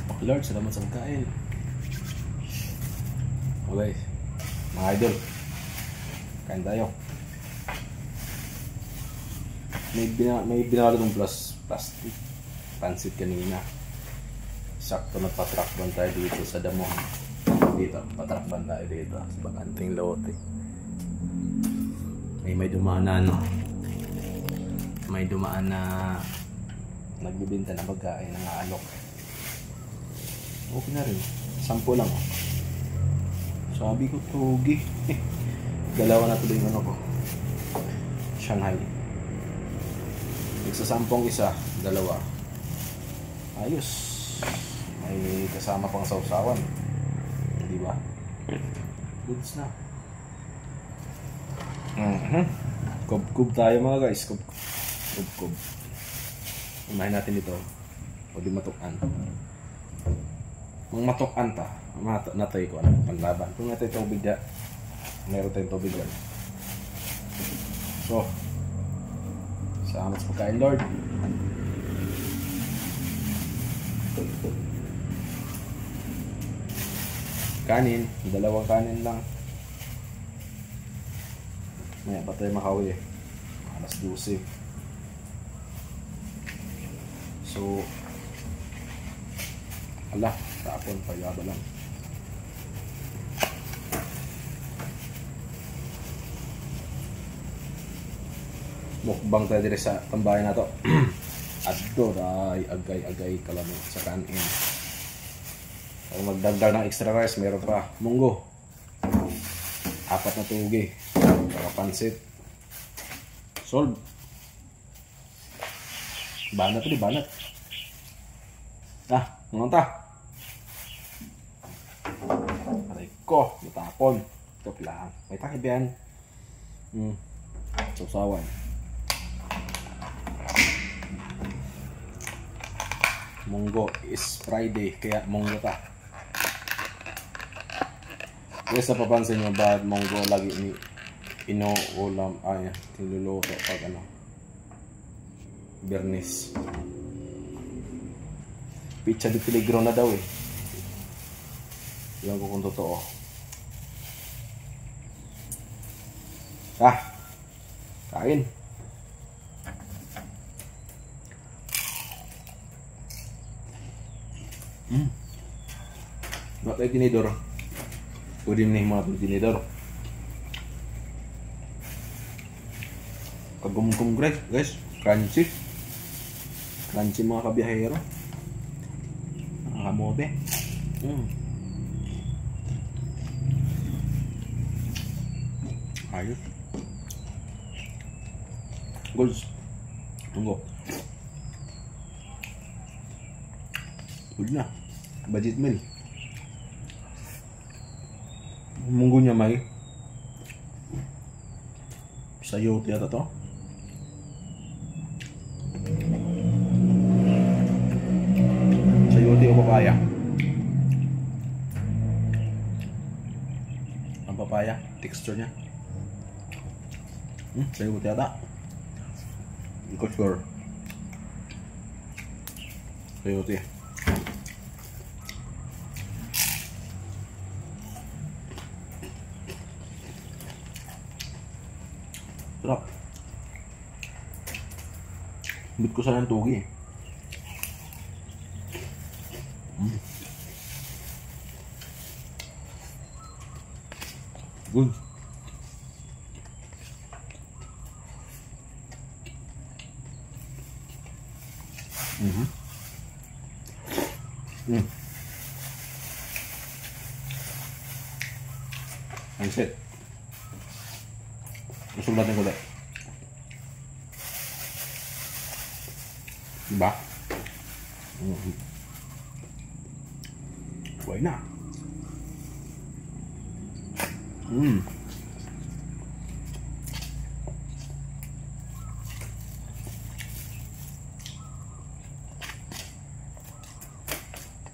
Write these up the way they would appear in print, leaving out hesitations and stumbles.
Oh Lord, salamat sa pagkain. Okay, mga idol, kain tayo. May binalo ng plastic pansit kanina. Sakto na patrakban tayo dito sa damo. Dito, patrakban tayo dito sa bakanting lote. May dumaan na ano. May dumaan na nagbibenta ng pagkain ng alok. Okay na rin. 10 lang. Sabi ko tugi. Dalawa na tuloy yung ano ko. Shanghai. Nagsasampong isa, dalawa. Ayos. May kasama pang sausawan. Di ba? Goods na. Kub-kub tayo mga guys. Kub-kub. Unahin natin ito. O di matukan. Mang matukan ta. Natay ko ano. Panlaban. Kung natay tubig ya. Meron tayong tubig yan. So. Salamat sa pagkain Lord. Kanin. Dalawang kanin lang. Ngayon pa tayo makawi eh. Alas 12. So ala, tapon payaba lang. Mukbang tayo dire sa tambayan na to. Adto ay agay kalamit sa kanin. Kung magdagdag ng extra rice, meron pa munggo. 4 na tugi. Para pansit. Solve. Banat ulit, banat. Nanganta. Aray ko, matapon. Ito lang. May takip yan. Sausawan. Munggo is Friday, kaya munggo ta. Yes, napapansin nyo ba munggo lagi ni inuulam, tinuluto pag ano, Bernis. Pizza di Peligro na daw eh. Yan ko kung totoo. Kain. Ba't ay tinidor? Pwede mo na yung mga tinidor. Kagumkum guys. Crunchy. Crunchy mga kabiyahero. Nakamote. Ayos. Goals. Tunggu. Good na. Budget meal. Munggo niya may sayote yata to. Sayote o papaya. Ang papaya, texture niya. Sayote yata. Hindi ko sure. Sayote. Sarap. Bit ko sana ng tugi. Good. Mindset. Usog natin ko ulit. Diba? Buhay na.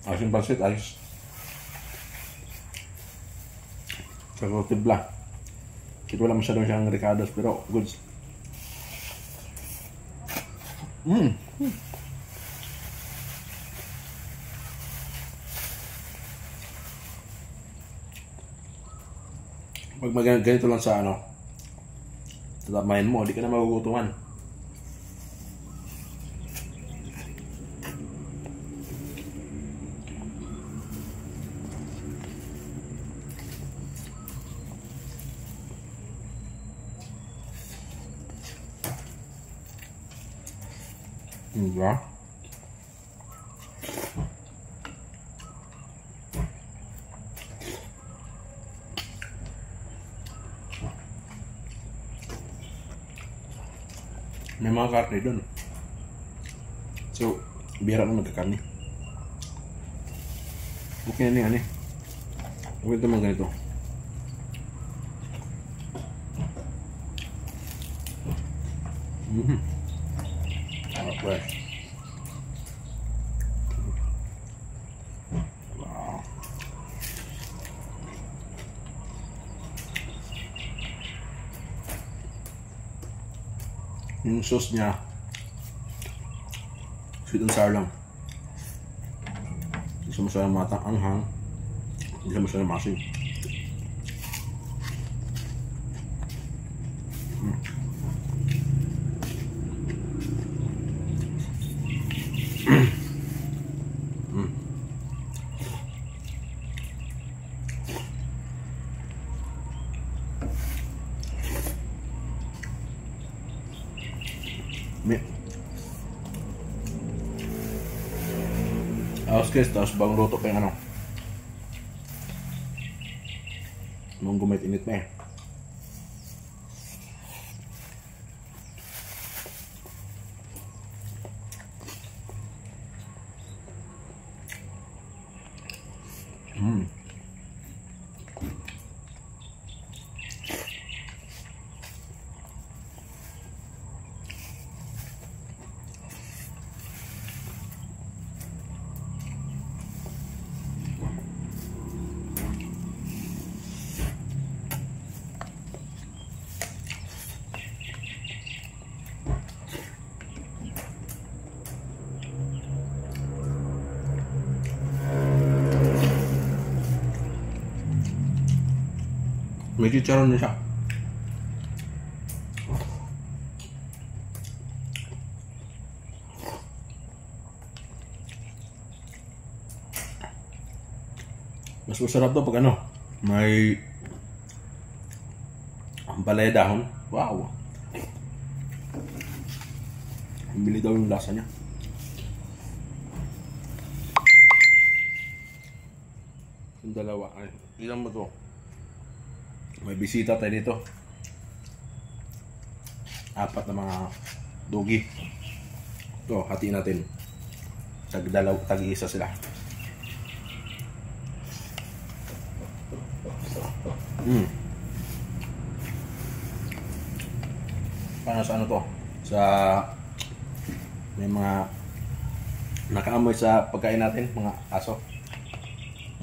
Asin pansit, ayos. Pero tibla. Ito wala masyadong siyang ricados pero goods. Pag ganito lang sa ano, tatamahin mo, di ka na magugutuman. Diba? May mga karne doon. So, bihira mo nagkakarne. Okay na yan eh. Okay naman ganito. Okay. Wow. Yung sauce niya, sweet and sour lang. Hindi siya masyadong anghang. Hindi siya masyadong masin. Guys, tapos bang luto pa yung ano, nung gumit-init na eh. May chicharon na siya. Mas masarap to pag ano, may balay dahon. Wow. Bili daw yung lasa niya. Yung dalawa. Ay, ilan mo to? May bisita tayo dito. 4 na mga dogi. Ito, hatiin natin. Tag-isa sila. Paano sa ano to? Sa may mga nakaamoy sa pagkain natin, mga aso.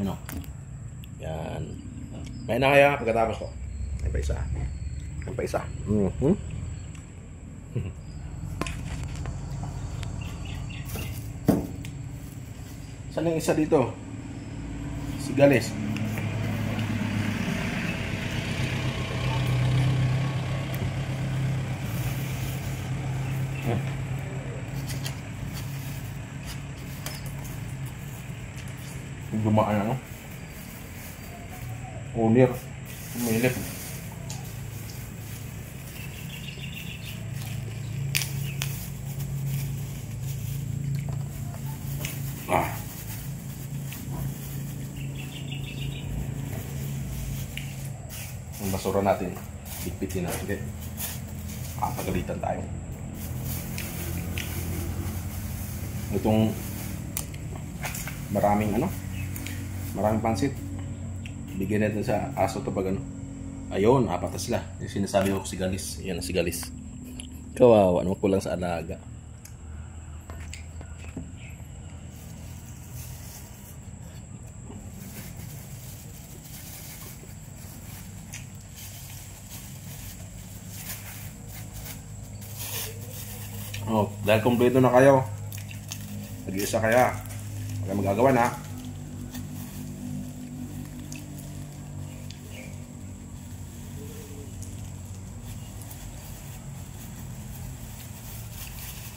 Ano? Yan. May na kaya pagkatapos ko. May pa isa. May pa isa. Saan yung isa dito? Si Galis. Dumaan ano? Unir. Umilip. Yung basura natin, bitbitin natin. Okay. Pagalitan tayo. Itong maraming pansit. Bigyan natin sa aso to pag ano. Ayun, 4 na sila. Yung sinasabi ko si Galis. Yan si Galis. Kawawa, ano kulang sa alaga. Oh, dahil kompleto na kayo. Nag-iisa kaya. Wala magagawa na.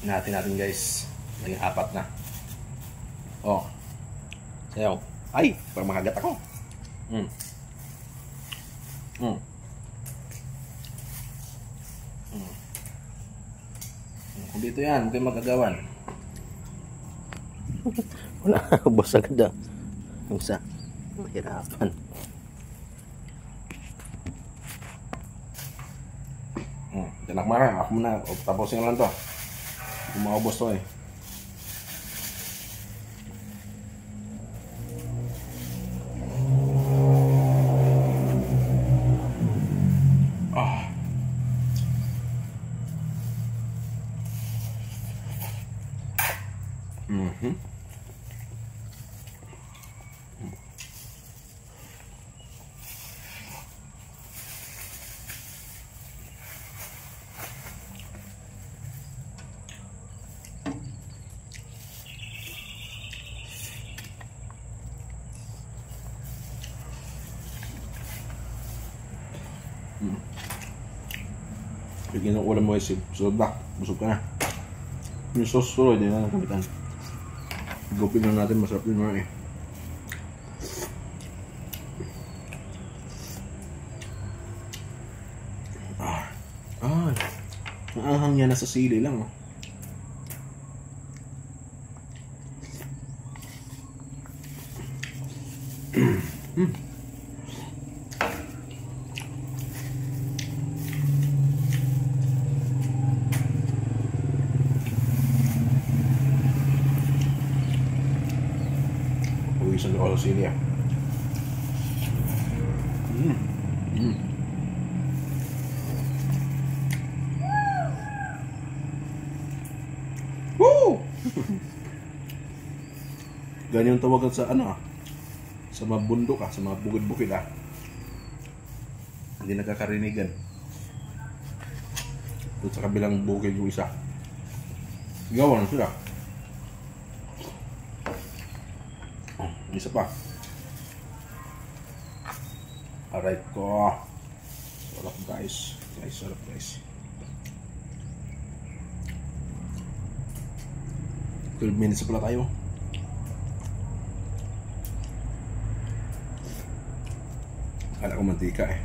natin guys. Naging 4 na. Oh. Sayaw. Ay, parang makagat ako. Kung dito yan, huwag kayong magagawan. Wala, ubos agad ah. Ang isa, mahirapan. Tinak mara, ako muna. Tapusin lang to. Kung maubos to eh. Bigyan ng ulam mo isip. Sulod na. Busog ka na. Yung sauce suloy, din na nagkamitan. Gupin lang natin. Masarap yun mga eh. Maanghang yan. Nasa sili lang. Oh. Isang ako sa sili ah. Woo! Ganyan tawagan sa ano ah. Sa mga bundok ah, sa mga bukid-bukid ah. Hindi nagkakarinigan. Doon sa kabilang bukid yung isa. Gawan sila. Isa pa. Alright ko. Sarap guys. Sarap guys. 12 minutes pala tayo. Akala ko mantika eh.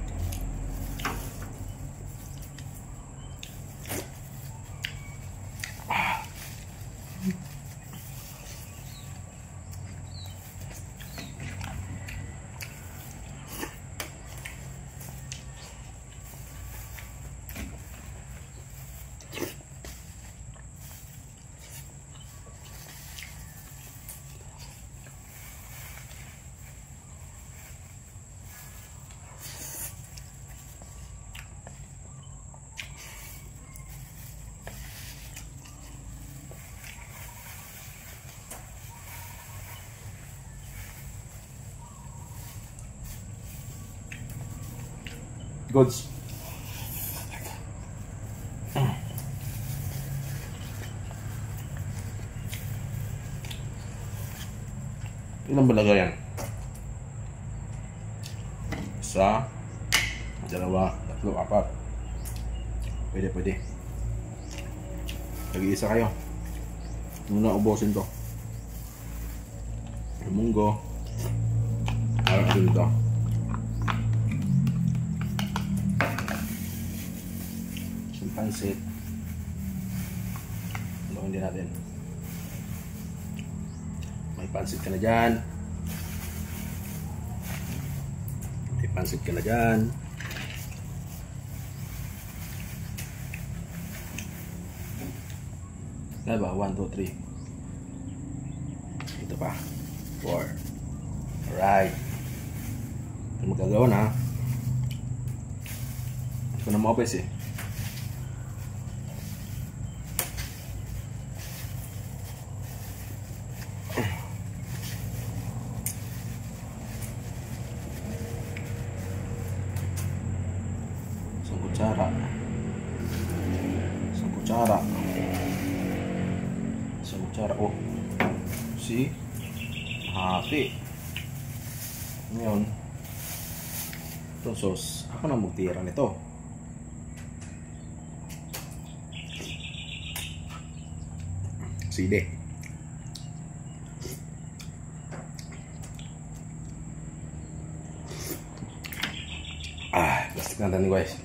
Goods. Ilang balaga yan? Isa, dalawa, tatlo, 4. Pwede. Tag-iisa kayo. Muna ubusin to. Munggo. Harap din to. Pansit. Lukin din natin. May pansit ka na dyan. May pansit ka na dyan. Kaya ba? 1, 2, 3. Ito pa. 4. Alright. Ito magagawa na. Ito na ma-office eh. Isang kutsara. Oh. See? Hati. Ngayon, itong sauce, ako na magtira nito. sili. Plastic natin guys.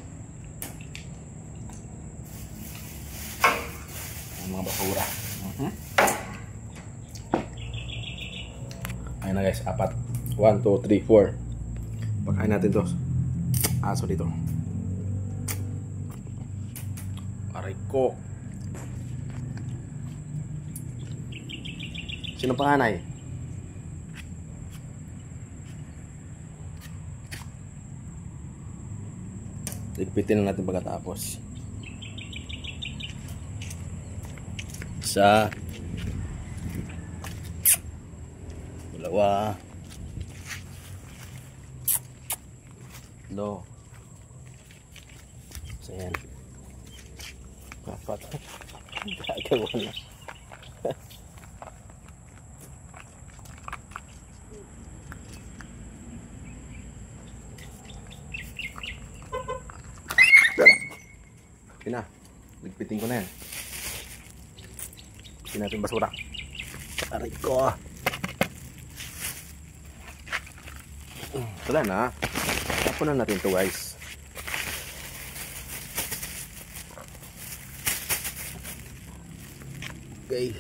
Ang mga basura. Ayun na guys, 4. 1, 2, 3, 4. Pagkain natin to. Aso dito. Aray ko. Sino panganay? Ligpitin lang natin pagkatapos. Isa. Dalawa. Tatlo. So yan. 4. Gagawa na. Yun na. Ligpitin ko na yan. Ligpitin natin basura. Aray ko. Wala na. Tapon na natin to guys. Okay.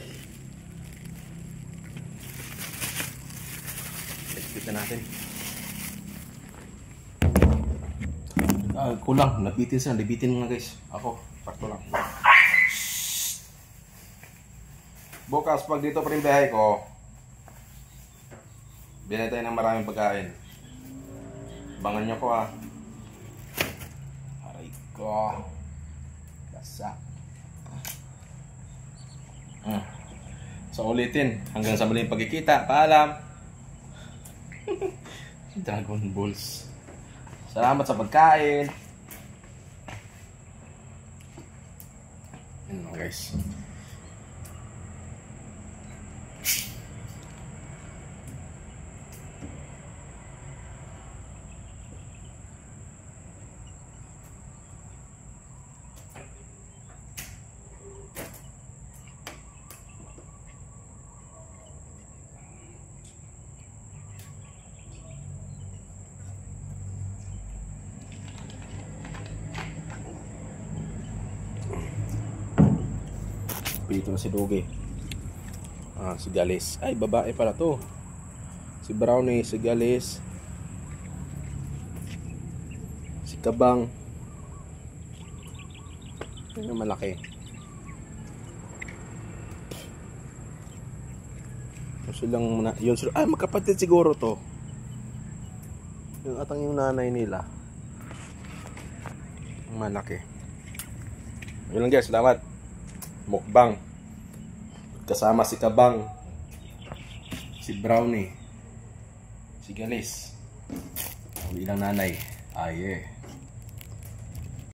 Ligpit na natin. Kulang. Lapitin siya. Libitin mo na guys. Ako. Pakto lang. Bukas pag dito pa rin biyahe ko, binay tayo ng maraming pagkain. Abangan nyo ko ha. Aray ko. Basa. So ulitin. Hanggang sa muling pagkikita. Paalam. Dragon Balls. Salamat sa pagkain. Yun mga guys. Dito na si Dugi. Si Galis. Ay, babae pala to. Si Brownie, si Galis. Si Kabang. Yan yung malaki. Yun sila. Ay, magkapatid siguro to. Yung atang yung nanay nila. Malaki. Yun lang guys, salamat. Mukbang. Kasama si Kabang, si Brownie, si Galis, ang ilang nanay. Ay